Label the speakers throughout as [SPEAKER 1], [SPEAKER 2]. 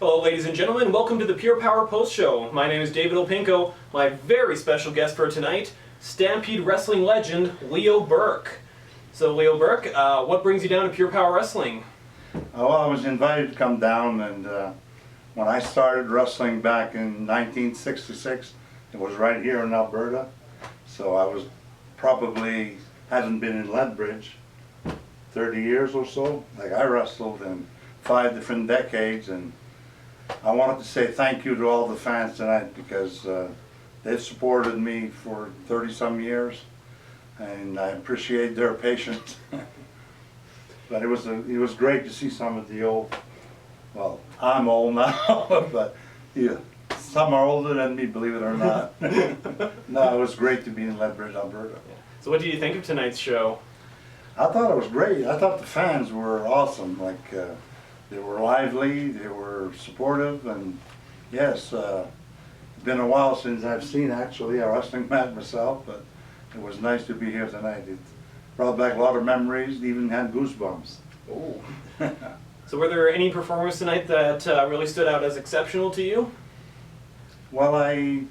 [SPEAKER 1] Hello ladies and gentlemen, welcome to the Pure Power Post Show. My name is David Opinko. My very special guest for tonight, Stampede Wrestling legend, Leo Burke. So Leo Burke, what brings you down to Pure Power Wrestling?
[SPEAKER 2] Well, I was invited to come down, and when I started wrestling back in 1966, it was right here in Alberta. So I was probably, hasn't been in Lethbridge 30 years or so. Like, I wrestled in 5 different decades, and I wanted to say thank you to all the fans tonight because they've supported me for 30-some years, and I appreciate their patience. But it was great to see some of the old, well, I'm old now, but yeah, some are older than me, believe it or not. No, it was great to be in Lethbridge, Alberta.
[SPEAKER 1] So what do you think of tonight's show?
[SPEAKER 2] I thought it was great. I thought the fans were awesome. Like, they were lively, they were supportive, and yes, it's been a while since I've seen actually a wrestling match myself, but it was nice to be here tonight. It brought back a lot of memories, even had goosebumps.
[SPEAKER 1] Oh. So were there any performers tonight that really stood out as exceptional to you?
[SPEAKER 2] Well, I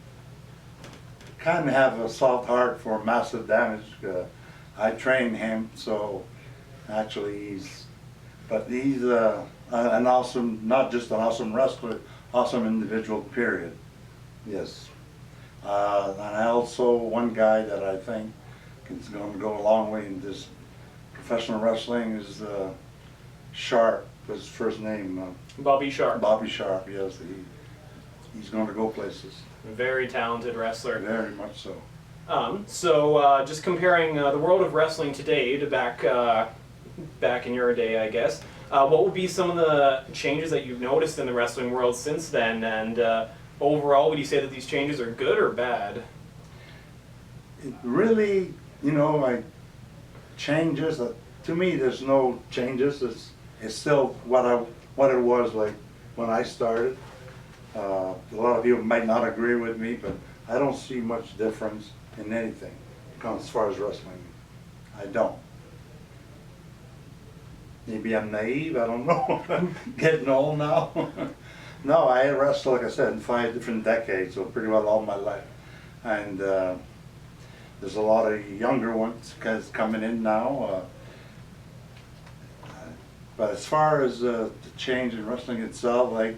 [SPEAKER 2] kind of have a soft heart for Massive Damage. I trained him, so actually he's an awesome, not just an awesome wrestler, awesome individual, period. Yes. And also one guy that I think is going to go a long way in this professional wrestling is Sharp, was his first name.
[SPEAKER 1] Bobby Sharp.
[SPEAKER 2] Bobby Sharp, yes. He's going to go places.
[SPEAKER 1] Very talented wrestler.
[SPEAKER 2] Very much so.
[SPEAKER 1] Just comparing the world of wrestling today to back in your day, I guess, what would be some of the changes that you've noticed in the wrestling world since then, and overall, would you say that these changes are good or bad?
[SPEAKER 2] It really, like, changes. To me, there's no changes. It's still what it was like when I started. A lot of people might not agree with me, but I don't see much difference in anything as far as wrestling. I don't. Maybe I'm naive, I don't know. I'm getting old now. No, I wrestled, like I said, in 5 different decades, so pretty well all my life. And there's a lot of younger ones coming in now. But as far as the change in wrestling itself, like,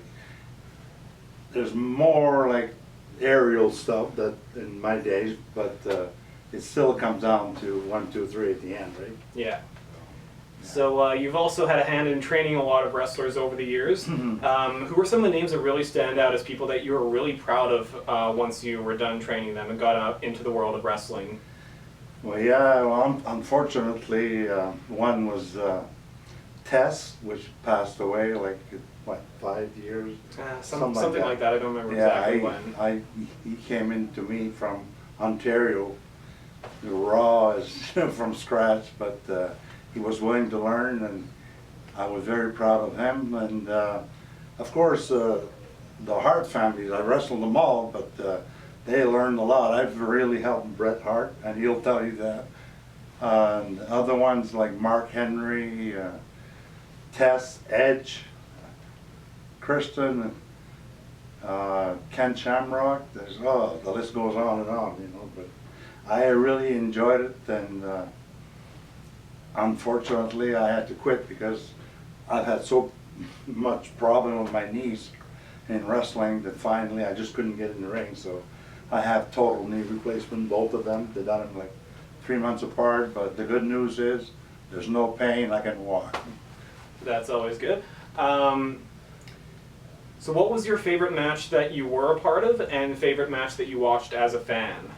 [SPEAKER 2] there's more like aerial stuff that in my days, but it still comes down to 1, 2, 3 at the end, right?
[SPEAKER 1] Yeah. So you've also had a hand in training a lot of wrestlers over the years.
[SPEAKER 2] Mm-hmm.
[SPEAKER 1] Who are some of the names that really stand out as people that you were really proud of once you were done training them and got out into the world of wrestling?
[SPEAKER 2] Well, yeah, well, unfortunately, one was Tess, which passed away like, what, 5 years?
[SPEAKER 1] Something like that. I don't remember
[SPEAKER 2] yeah,
[SPEAKER 1] exactly when.
[SPEAKER 2] He came into me from Ontario, raw as from scratch, but he was willing to learn, and I was very proud of him. And of course, the Hart families, I wrestled them all, but they learned a lot. I've really helped Bret Hart, and he'll tell you that. And other ones like Mark Henry, Tess, Edge, Kristen, Ken Shamrock. The list goes on and on, but I really enjoyed it, and unfortunately I had to quit because I've had so much problem with my knees in wrestling that finally I just couldn't get in the ring. So I have total knee replacement, both of them. They're done in like 3 months apart, but the good news is there's no pain, I can walk.
[SPEAKER 1] That's always good. So what was your favorite match that you were a part of, and favorite match that you watched as a fan?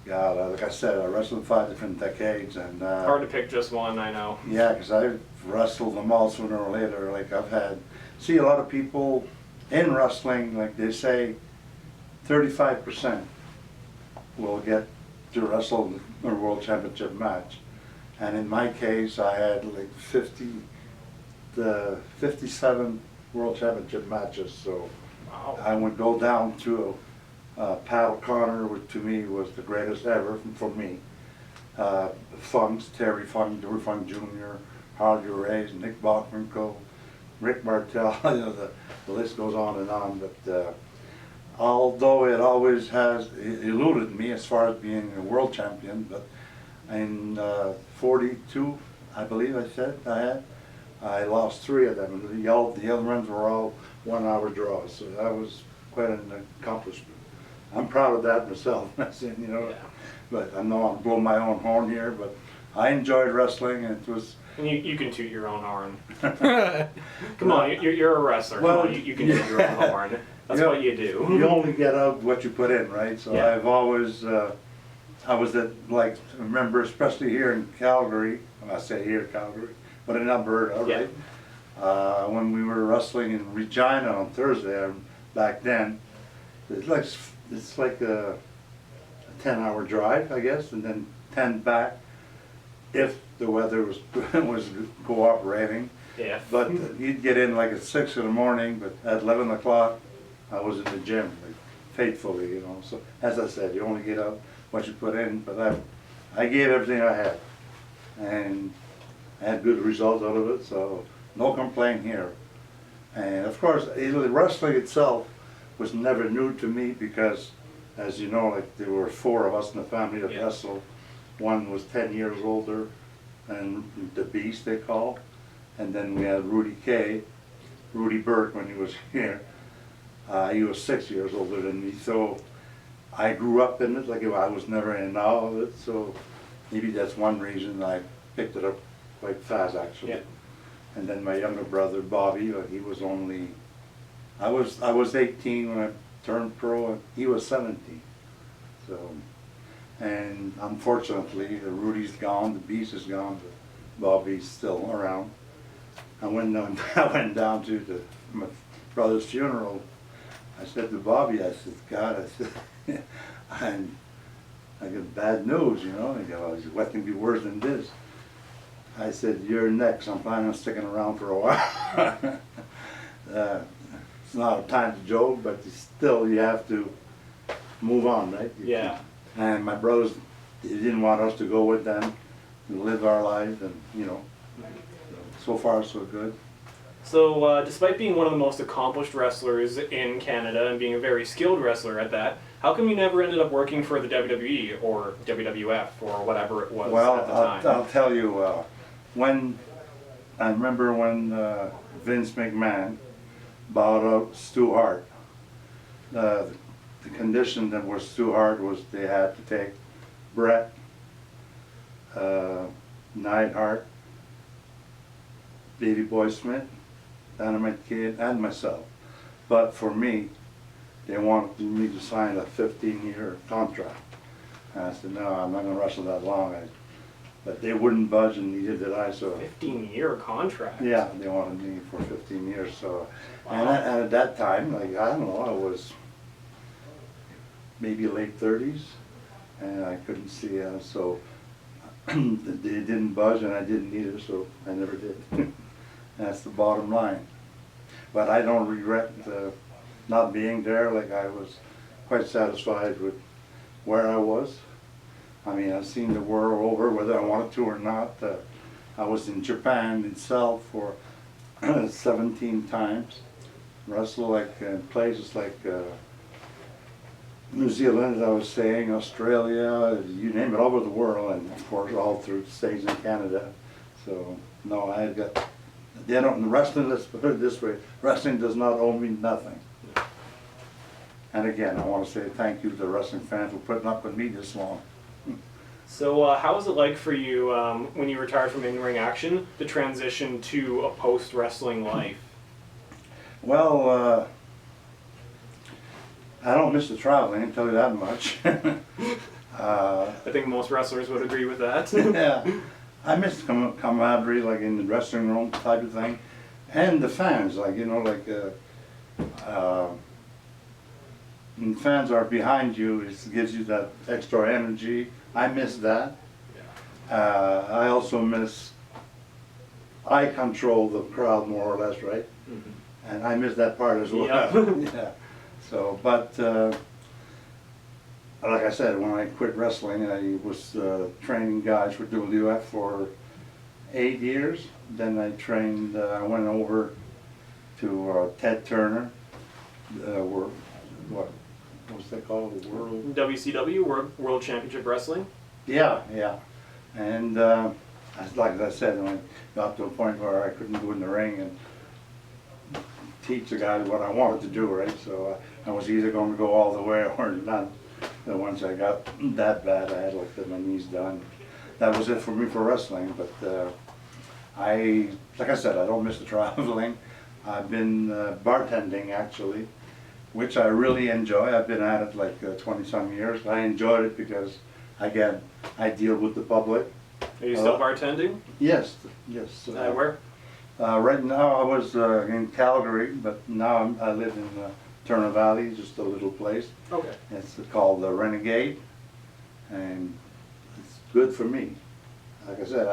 [SPEAKER 2] God, like I said, I wrestled 5 different decades, and
[SPEAKER 1] hard to pick just one, I know.
[SPEAKER 2] Yeah, because I've wrestled them all sooner or later. Like, see a lot of people in wrestling, like they say 35% will get to wrestle a world championship match. And in my case, I had like 57 world championship matches. So
[SPEAKER 1] wow.
[SPEAKER 2] I would go down to Pat O'Connor, which to me was the greatest ever for me. Funks, Terry Funk, Dory Funk Jr., Hardy Reyes, Nick Bockwinkel, Rick Martel, the list goes on and on, but although it always has eluded me as far as being a world champion, but in 42, I believe I lost 3 of them, and the other ones were all 1-hour draws, so that was quite an accomplishment. I'm proud of that myself,
[SPEAKER 1] Yeah.
[SPEAKER 2] but I know I'm blowing my own horn here, but I enjoyed wrestling, and it was.
[SPEAKER 1] And you can toot your own horn. Come on, you're a wrestler.
[SPEAKER 2] Well,
[SPEAKER 1] Come on, you can toot your own horn. That's what you do.
[SPEAKER 2] You only get out what you put in, right? So
[SPEAKER 1] Yeah.
[SPEAKER 2] I've always, I was like, remember, especially here in Calgary, I say here Calgary, but in Alberta,
[SPEAKER 1] Yeah.
[SPEAKER 2] right? When we were wrestling in Regina on Thursday, back then, it's like a 10-hour drive, I guess, and then 10 back, if the weather was was cooperating.
[SPEAKER 1] Yeah.
[SPEAKER 2] But you'd get in like at 6 in the morning, but at 11 o'clock, I was in the gym, like, faithfully, So as I said, you only get out what you put in, but I gave everything I had, and I had good results out of it, so no complaint here. And of course, wrestling itself was never new to me because, as you know, like there were 4 of us in the family that
[SPEAKER 1] Yeah.
[SPEAKER 2] wrestled. One was 10 years older, and the Beast they call, and then we had Rudy Burke when he was here. He was 6 years older than me, so I grew up in it, like I was never in and out of it, so maybe that's one reason I picked it up quite fast actually.
[SPEAKER 1] Yeah.
[SPEAKER 2] And then my younger brother Bobby, he was only, I was 18 when I turned pro, and he was 17. So, and unfortunately, Rudy's gone, the Beast is gone, but Bobby's still around. I went down to my brother's funeral. I said to Bobby, I said, God, I said, I get bad news, He goes, what can be worse than this? I said, you're next. I'm planning on sticking around for a while. It's not a time to joke, but still you have to move on, right?
[SPEAKER 1] Yeah.
[SPEAKER 2] And my brothers, they didn't want us to go with them, to live our lives, and so far so good.
[SPEAKER 1] So, despite being one of the most accomplished wrestlers in Canada and being a very skilled wrestler at that, how come you never ended up working for the WWE or WWF or whatever it was at the time?
[SPEAKER 2] I'll tell you, I remember when Vince McMahon bought out Stu Hart. The condition that was Stu Hart was they had to take Brett, Neidhart, Davey Boy Smith, Dynamite Kid, and myself. But for me, they wanted me to sign a 15-year contract. And I said, no, I'm not going to wrestle that long. But they wouldn't budge, and neither did I. So
[SPEAKER 1] 15-year contract?
[SPEAKER 2] Yeah, they wanted me for 15 years. So,
[SPEAKER 1] Wow.
[SPEAKER 2] and at that time, like, I don't know, I was maybe late 30s, and I couldn't see, so they didn't budge, and I didn't either, so I never did. That's the bottom line. But I don't regret not being there. Like, I was quite satisfied with where I was. I mean, I've seen the world over, whether I wanted to or not. I was in Japan itself for 17 times. Wrestled like in places like New Zealand, as I was saying, Australia, you name it, all over the world, and of course all through the States and Canada. So, no, I had got, they don't, wrestling, let's put it this way, wrestling does not owe me nothing. And again, I want to say thank you to the wrestling fans for putting up with me this long.
[SPEAKER 1] So how was it like for you when you retired from in-ring action to transition to a post-wrestling life?
[SPEAKER 2] Well, I don't miss the traveling, I can tell you that much.
[SPEAKER 1] I think most wrestlers would agree with that.
[SPEAKER 2] Yeah, I miss the camaraderie, like in the dressing room type of thing, and the fans, like, when fans are behind you, it gives you that extra energy. I miss that. I also miss, I control the crowd more or less, right?
[SPEAKER 1] Mm-hmm.
[SPEAKER 2] And I miss that part as well.
[SPEAKER 1] Yeah.
[SPEAKER 2] Yeah. So, but like I said, when I quit wrestling, I was training guys for WWF for 8 years. Then I trained, I went over to Ted Turner. What was that called? The World?
[SPEAKER 1] WCW, World Championship Wrestling.
[SPEAKER 2] Yeah, yeah. And like I said, when I got to a point where I couldn't go in the ring and teach the guys what I wanted to do, right? So I was either going to go all the way or not. And once I got that bad, I had like my knees done. That was it for me for wrestling. But like I said, I don't miss the traveling. I've been bartending actually, which I really enjoy. I've been at it like 20-some years. I enjoyed it because, again, I deal with the public.
[SPEAKER 1] Are you still bartending?
[SPEAKER 2] Yes, yes.
[SPEAKER 1] Where?
[SPEAKER 2] Right now I was in Calgary, but now I live in Turner Valley, just a little place.
[SPEAKER 1] Okay.
[SPEAKER 2] It's called the Renegade, and it's good for me. Like I said,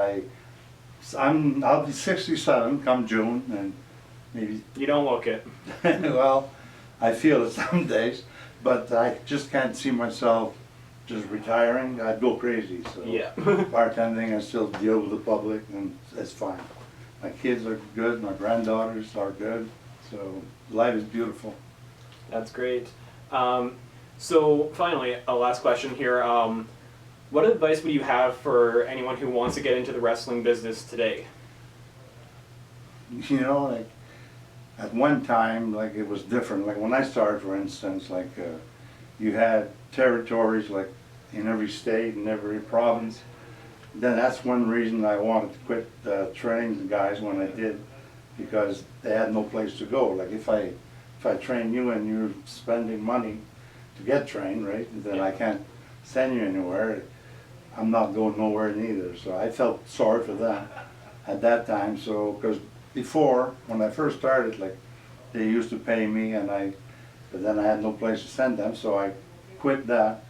[SPEAKER 2] I'll be 67 come June, and maybe.
[SPEAKER 1] You don't look it.
[SPEAKER 2] Well, I feel it some days, but I just can't see myself just retiring. I'd go crazy. So
[SPEAKER 1] Yeah.
[SPEAKER 2] bartending, I still deal with the public, and it's fine. My kids are good. My granddaughters are good. So life is beautiful.
[SPEAKER 1] That's great. So finally, a last question here. What advice would you have for anyone who wants to get into the wrestling business today?
[SPEAKER 2] You know, like at one time, like it was different. Like when I started, for instance, like you had territories like in every state and every province. Then that's one reason I wanted to quit training the guys when I did, because they had no place to go. Like if I train you and you're spending money to get trained, right? Then I can't send you anywhere. I'm not going nowhere neither. So I felt sorry for them at that time. So because before, when I first started, like they used to pay me, but then I had no place to send them, so I quit that.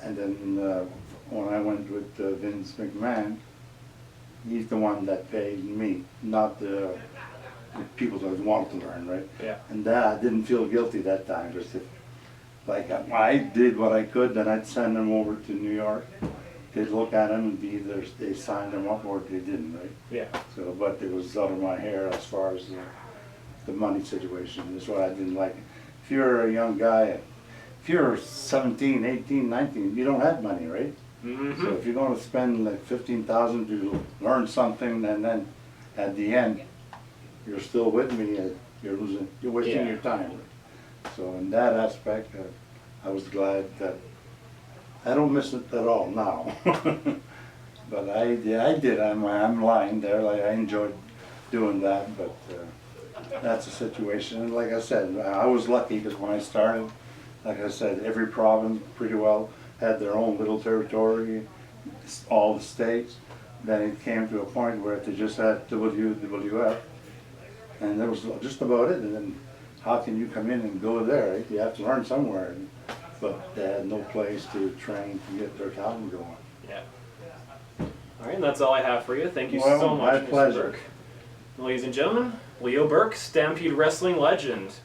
[SPEAKER 2] And then when I went with Vince McMahon, he's the one that paid me, not the people that wanted to learn, right?
[SPEAKER 1] Yeah.
[SPEAKER 2] And that I didn't feel guilty that time, because if like I did what I could, then I'd send them over to New York. They'd look at them and be either they signed them up or they didn't, right?
[SPEAKER 1] Yeah.
[SPEAKER 2] So, but it was out of my hair as far as the money situation. That's what I didn't like. If you're a young guy, if you're 17, 18, 19, you don't have money, right?
[SPEAKER 1] Mm-hmm.
[SPEAKER 2] So if you're going to spend like $15,000 to learn something, and then at the end you're still with me, you're wasting your time. So in that aspect, I was glad that I don't miss it at all now. But I did. I'm lying there. Like I enjoyed doing that, but that's a situation. And like I said, I was lucky because when I started, like I said, every province pretty well had their own little territory, all the states. Then it came to a point where they just had WWF, and that was just about it. And then how can you come in and go there? Right? You have to learn somewhere. But they had no place to train to get their talent going.
[SPEAKER 1] Yeah. All right, and that's all I have for you. Thank you
[SPEAKER 2] Well,
[SPEAKER 1] so much,
[SPEAKER 2] my
[SPEAKER 1] Mr.
[SPEAKER 2] pleasure.
[SPEAKER 1] Burke. Ladies and gentlemen, Leo Burke, Stampede Wrestling legend.